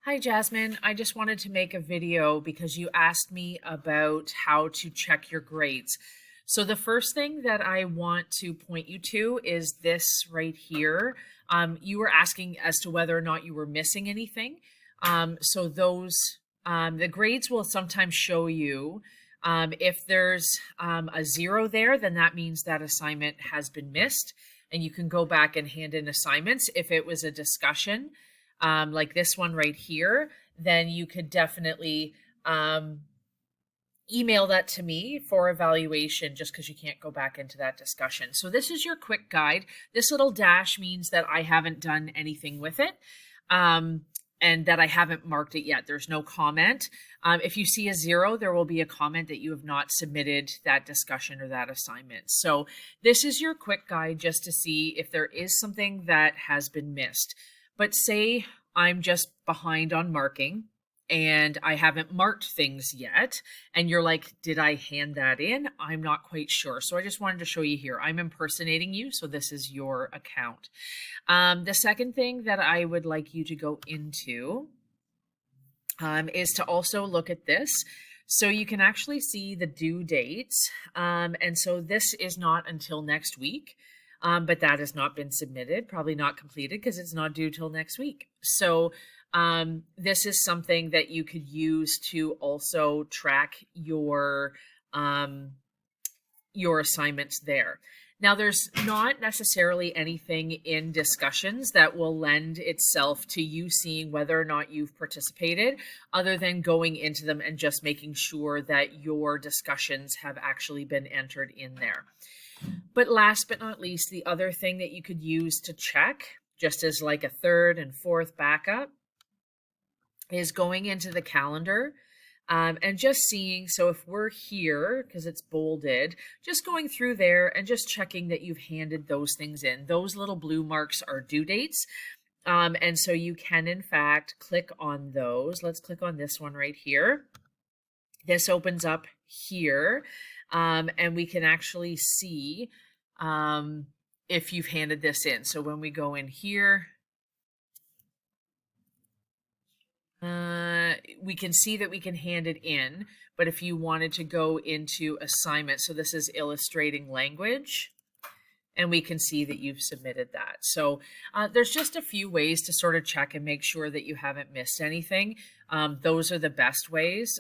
Hi, Jasmine. I just wanted to make a video because you asked me about how to check your grades. So the first thing that I want to point you to is this right here. You were asking as to whether or not you were missing anything. So the grades will sometimes show you if there's a zero there, then that means that assignment has been missed, and you can go back and hand in assignments. If it was a discussion, like this one right here, then you could definitely email that to me for evaluation just because you can't go back into that discussion. So this is your quick guide. This little dash means that I haven't done anything with it. And that I haven't marked it yet. There's no comment. If you see a zero, there will be a comment that you have not submitted that discussion or that assignment. So this is your quick guide just to see if there is something that has been missed. But say I'm just behind on marking and I haven't marked things yet, and you're like, did I hand that in? I'm not quite sure. So I just wanted to show you here. I'm impersonating you, so this is your account. The second thing that I would like you to go into is to also look at this. So you can actually see the due dates. And so this is not until next week. But that has not been submitted, probably not completed because it's not due till next week. So this is something that you could use to also track your assignments there. Now, there's not necessarily anything in discussions that will lend itself to you seeing whether or not you've participated, other than going into them and just making sure that your discussions have actually been entered in there. But last but not least, the other thing that you could use to check, just as like a third and fourth backup, is going into the calendar and just seeing. So if we're here, because it's bolded, just going through there and just checking that you've handed those things in. Those little blue marks are due dates. And so you can, in fact, click on those. Let's click on this one right here. This opens up here. And we can actually see if you've handed this in. So when we go in here, we can see that we can hand it in. But if you wanted to go into assignment, so this is illustrating language, and we can see that you've submitted that. So there's just a few ways to sort of check and make sure that you haven't missed anything. Those are the best ways.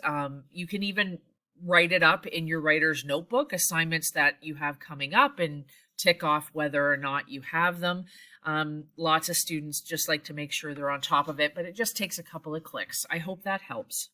You can even write it up in your writer's notebook, assignments that you have coming up, and tick off whether or not you have them. Lots of students just like to make sure they're on top of it, but it just takes a couple of clicks. I hope that helps.